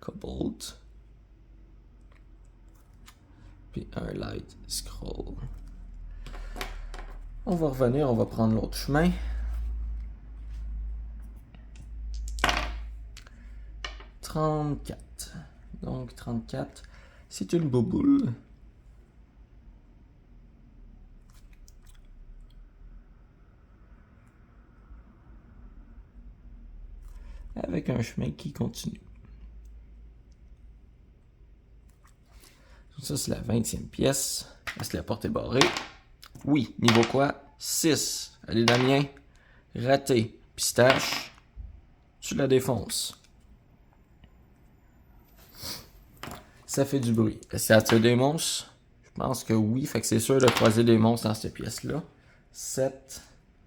Speaker 1: Cobalt. Puis un light scroll. On va revenir, on va prendre l'autre chemin. « 34. Donc 34, c'est une bouboule. Avec un chemin qui continue. Ça, c'est la 20e pièce. Est-ce que la porte est barrée? Oui. Niveau quoi? 6. Allez, Damien. Raté. Pistache. Tu la défonces. Ça fait du bruit. Est-ce que ça attire des monstres? Je pense que oui. Fait que c'est sûr de croiser des monstres dans cette pièce-là. 7.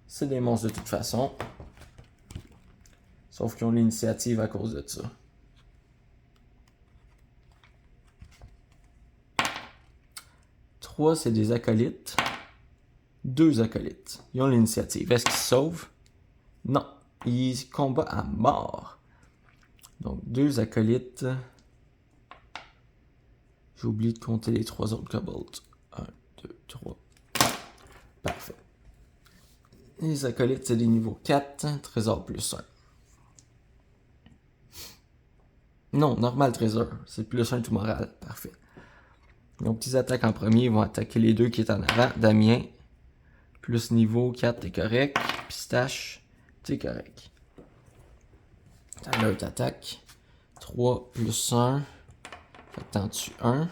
Speaker 1: C'est des monstres de toute façon. Sauf qu'ils ont l'initiative à cause de ça. 3, c'est des acolytes. 2 acolytes. Ils ont l'initiative. Est-ce qu'ils se sauvent? Non. Ils combattent à mort. Donc, 2 acolytes. J'ai oublié de compter les 3 autres kobolds. 1, 2, 3. Parfait. Les acolytes, c'est des niveaux 4. Trésor plus 1. Non, normal trésor. C'est plus 1 tout moral. Parfait. Donc, ils attaquent en premier. Ils vont attaquer les 2 qui est en avant. Damien. Plus niveau 4, t'es correct. Pistache, t'es correct. Tyler t'attaque. 3 plus 1. Fait que t'en tues 1.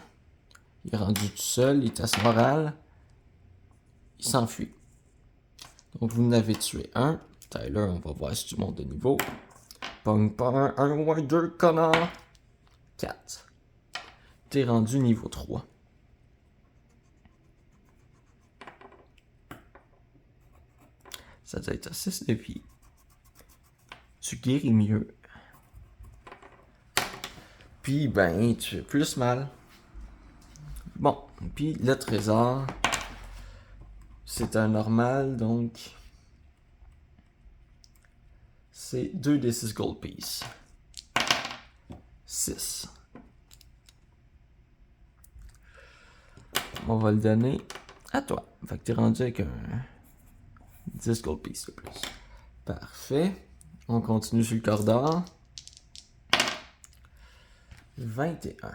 Speaker 1: Il est rendu tout seul. Il est à son moral. Il s'enfuit. Donc, vous en avez tué 1. Tyler, on va voir si tu montes de niveau. Pong, pong, 1 ou 2, connard. 4. T'es rendu niveau 3. Ça doit être à 6 de vie. Tu guéris mieux. Puis, ben, tu fais plus mal. Bon, puis le trésor, c'est un normal, donc c'est 2 des 6 gold pieces. 6. On va le donner à toi. Fait que t'es rendu avec un 10 gold pieces de plus. Parfait. On continue sur le corridor. 21.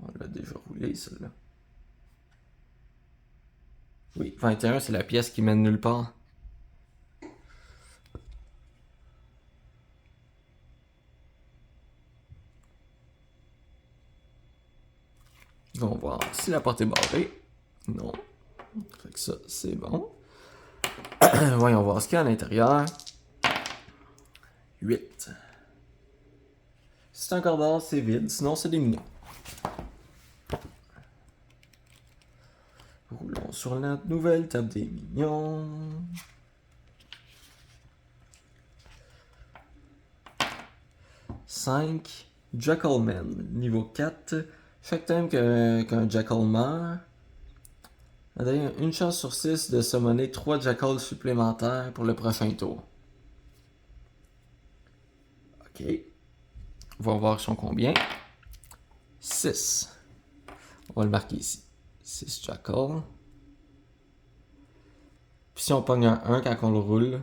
Speaker 1: On l'a déjà roulé, celle-là. Oui, 21, c'est la pièce qui mène nulle part. On va voir si la porte est barrée. Non. Fait que ça, c'est bon. Voyons voir ce qu'il y a à l'intérieur. 8. Si c'est un corridor, c'est vide. Sinon, c'est des minions. Roulons sur la nouvelle table des minions. Cinq. Jackalman, niveau 4. Chaque time qu'un Jackal meurt, on a une chance sur 6 de summoner 3 Jackals supplémentaires pour le prochain tour. Ok. On va voir ils sont combien. 6. On va le marquer ici. 6 Jackals. Puis si on pogne un 1 quand on le roule,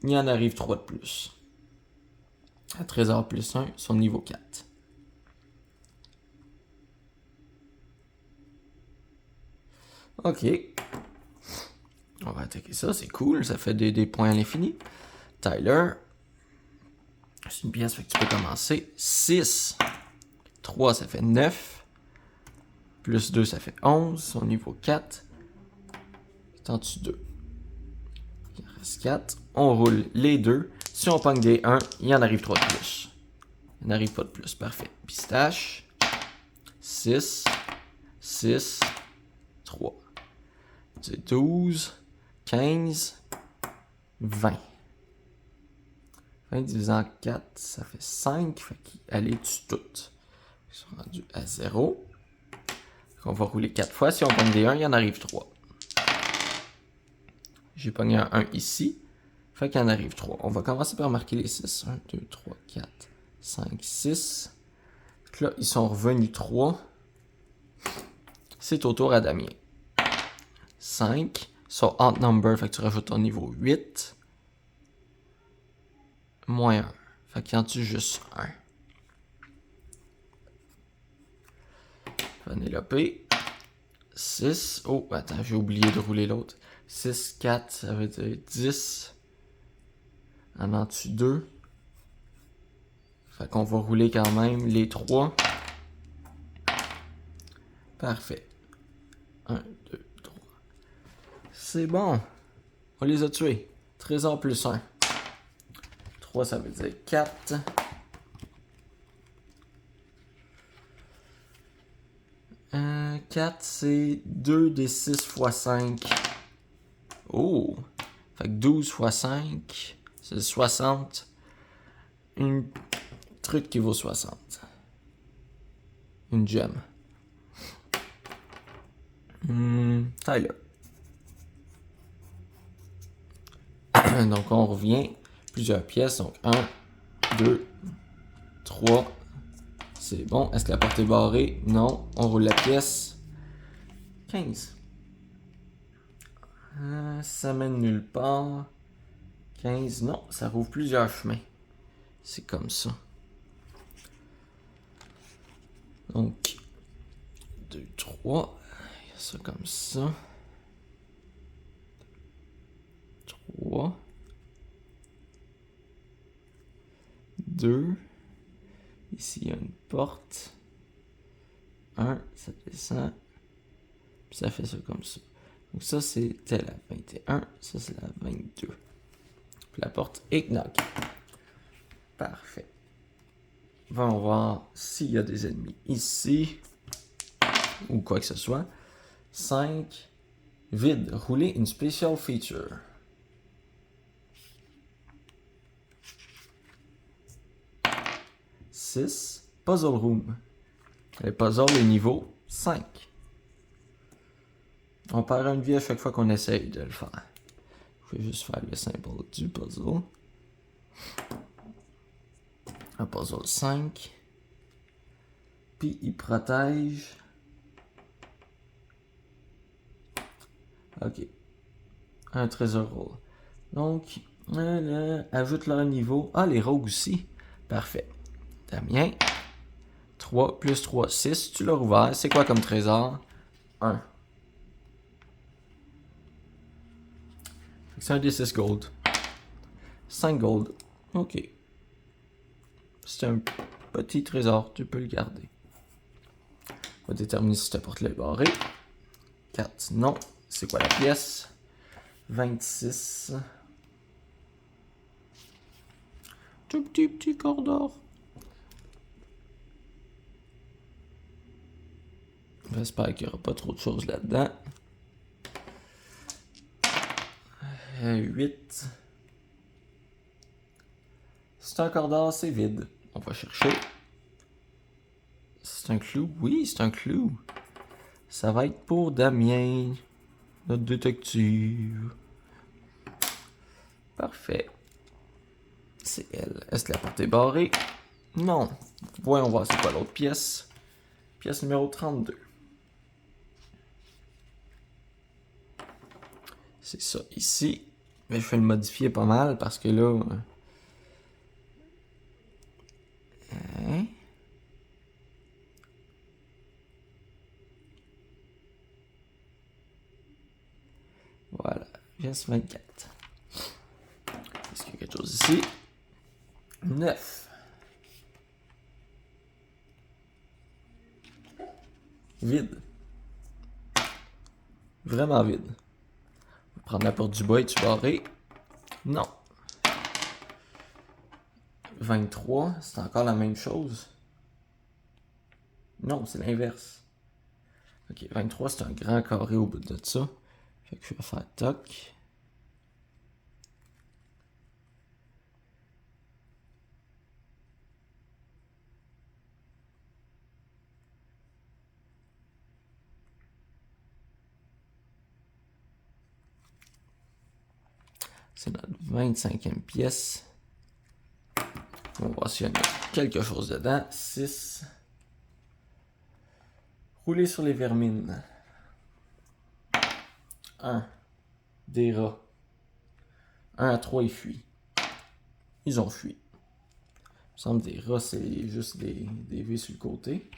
Speaker 1: il y en arrive 3 de plus. À trésor plus 1, son niveau 4. Ok. On va attaquer ça, c'est cool, ça fait des points à l'infini. Tyler. C'est une pièce, fait que tu peux commencer. 6. 3, ça fait 9. Plus 2, ça fait 11. Son niveau 4. T'en tues 2. Il en reste 4. On roule les 2. Si on pogne des 1, il en arrive 3 de plus. Il n'arrive pas de plus, parfait. Pistache. 6. 6. 3. C'est 12. 15. 20. 20 divisé en 4, ça fait 5. Fait qu'elle est tue toutes. Ils sont rendus à 0. On va rouler 4 fois. Si on pogne des 1, il en arrive 3. J'ai pogné un 1 ici. Fait qu'il en arrive 3. On va commencer par marquer les 6. 1, 2, 3, 4, 5, 6. Donc là, ils sont revenus 3. C'est au tour à Damien. 5. So, outnumber, fait que tu rajoutes ton niveau 8. Moins 1. Fait qu'il en tue juste 1. Vanellope. 6. Oh, attends, j'ai oublié de rouler l'autre. 6, 4, ça veut dire 10. En tue 2. Fait qu'on va rouler quand même les 3. Parfait. 1, 2, 3. C'est bon. On les a tués. Trésor plus 1. 3, ça veut dire 4. Euh, 4, c'est 2 des 6 x 5. Oh! Fait que 12 x 5, c'est 60. Un truc qui vaut 60. Une gemme. Tyler. Donc, on revient. Plusieurs pièces. Donc, 1, 2, 3. C'est bon. Est-ce que la porte est barrée? Non. On roule la pièce. 15. Ça mène nulle part. 15. Non, ça rouvre plusieurs chemins. C'est comme ça. Donc, 2, 3. Il y a ça comme ça. 3. 2. Ici, il y a une porte. 1, ça descend. Puis ça fait ça comme ça. Donc ça, c'était la 21. Ça, c'est la 22. Puis la porte est knock. Parfait. On va voir s'il y a des ennemis ici. Ou quoi que ce soit. 5. Vide. Rouler une special feature. 6. Puzzle room. Le puzzle est niveau 5. On perd une vie à chaque fois qu'on essaye de le faire. Je vais juste faire le symbole du puzzle. Un puzzle 5. Puis il protège. Ok. Un trésor roll. Donc, ajoute leur niveau. Ah, les rogues aussi. Parfait. Damien. 3 plus 3, 6. Tu l'as ouvert. C'est quoi comme trésor? 1. C'est un des 6 gold. 5 gold. Ok. C'est un petit trésor. Tu peux le garder. On va déterminer si ta porte est barrée. 4. Non. C'est quoi la pièce? 26. Tout petit corps d'or. J'espère qu'il n'y aura pas trop de choses là-dedans. 8. C'est un corps d'or, c'est vide. On va chercher. C'est un clou? Oui, c'est un clou. Ça va être pour Damien, notre détective. Parfait. C'est elle. Est-ce que la porte est barrée? Non. Voyons voir c'est quoi l'autre pièce. Pièce numéro 32. C'est ça ici. Mais je vais le modifier pas mal parce que là... Hein? Voilà. Pièce 24. Est-ce qu'il y a quelque chose ici? 9. Vide. Vraiment vide. On va prendre la porte du bas et tu barré. Non. 23, c'est encore la même chose. Non, c'est l'inverse. Ok, 23, c'est un grand carré au bout de ça. Fait que je vais faire toc. C'est notre 25e pièce. On va voir s'il y a quelque chose dedans. 6. Rouler sur les vermines. 1. Des rats. 1 à 3, ils fuient. Ils ont fui. Il me semble que des rats, c'est juste des V sur le côté.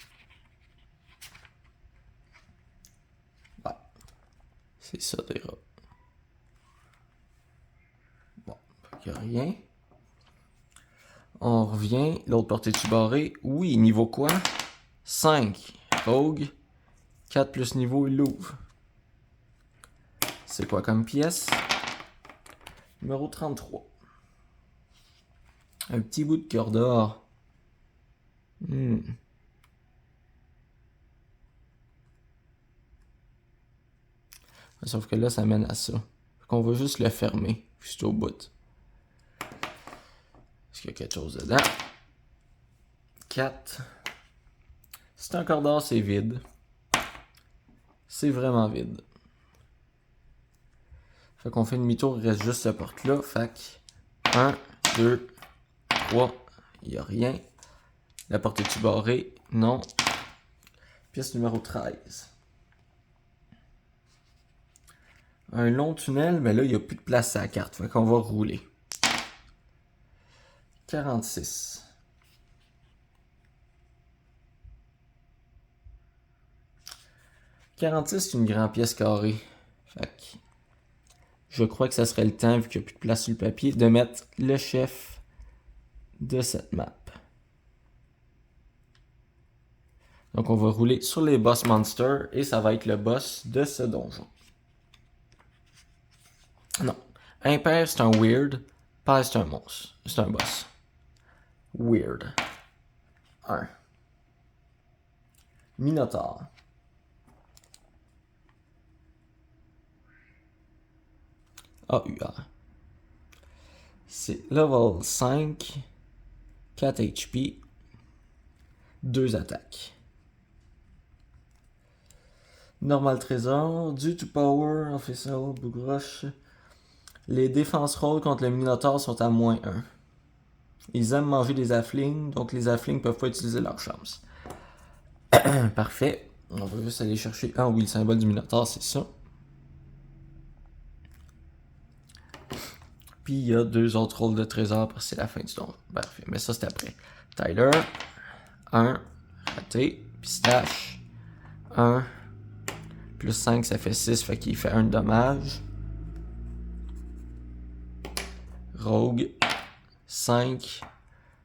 Speaker 1: Ouais. C'est ça, des rats. Bon, il n'y a rien. On revient. L'autre porte est-tu barrée? Oui, niveau quoi? 5. Rogue. 4 plus niveau, il l'ouvre. C'est quoi comme pièce? Numéro 33. Un petit bout de cœur d'or. Sauf que là, ça mène à ça. On va juste le fermer, juste au bout. Est-ce qu'il y a quelque chose dedans? 4. C'est un corps d'or, c'est vide. C'est vraiment vide. Fait qu'on fait demi-tour, il reste juste cette porte-là. Fait que 1, 2, 3, il n'y a rien. La porte est-tu barrée? Non. Pièce numéro 13. Un long tunnel, mais là, il n'y a plus de place à la carte. Fait qu'on va rouler. 46. « 46, c'est une grande pièce carrée. Fait que je crois que ça serait le temps, vu qu'il n'y a plus de place sur le papier, de mettre le chef de cette map. Donc on va rouler sur les boss monsters et ça va être le boss de ce donjon. Non. Impair, c'est un weird. Pair, c'est un monstre. C'est un boss. Weird. 1. Minotaur. AUR. C'est level 5. 4 HP. 2 attaques. Normal trésor. Due to power, official, bougroche. Les défenses rôles contre le Minotaur sont à -1. Ils aiment manger des halflings, donc les halflings peuvent pas utiliser leur chance. Parfait. On va juste aller chercher... Ah oui, le symbole du Minotaur, c'est ça. Puis il y a 2 autres rôles de trésor parce que c'est la fin du donjon. Parfait, mais ça c'est après. Tyler, 1, raté. Pistache, 1. Plus 5, ça fait 6, fait qu'il fait 1 de dommage. Rogue, 5,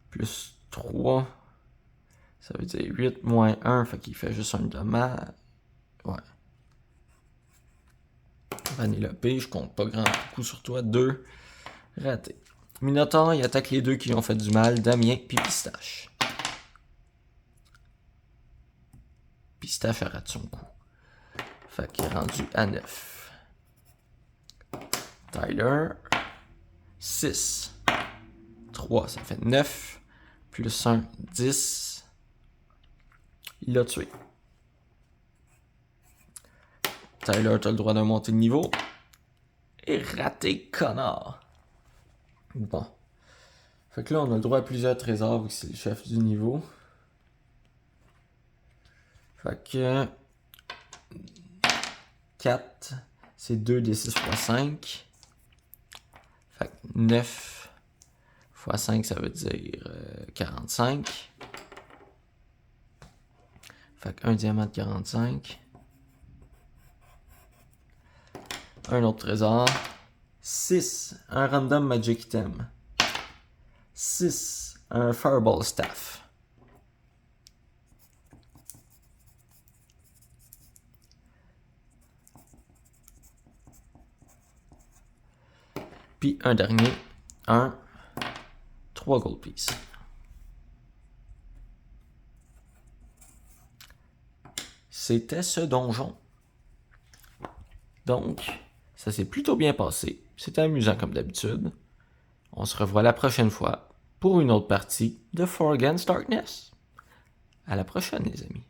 Speaker 1: plus 3, ça veut dire 8 moins 1, fait qu'il fait juste 1 de dommage. Ouais. Vanellope, je compte pas grand coup sur toi, 2. Raté. Minotaur, il attaque les 2 qui lui ont fait du mal, Damien puis Pistache. Pistache a raté son coup. Fait qu'il est rendu à 9. Tyler, 6. 3, ça fait 9. Plus 1, 10. Il l'a tué. Tyler, t'as le droit de monter de niveau. Et raté, connard. Bon. Fait que là, on a le droit à plusieurs trésors vu que c'est le chef du niveau. Fait que 4, c'est 2 des 6 x 5. Fait que 9 x 5, ça veut dire 45. Fait que 1 diamant de 45. Un autre trésor. 6, un random magic item. 6, un fireball staff. Puis un dernier, 3 gold pieces. C'était ce donjon. Donc, ça s'est plutôt bien passé. C'était amusant comme d'habitude. On se revoit la prochaine fois pour une autre partie de For Against Darkness. À la prochaine, les amis.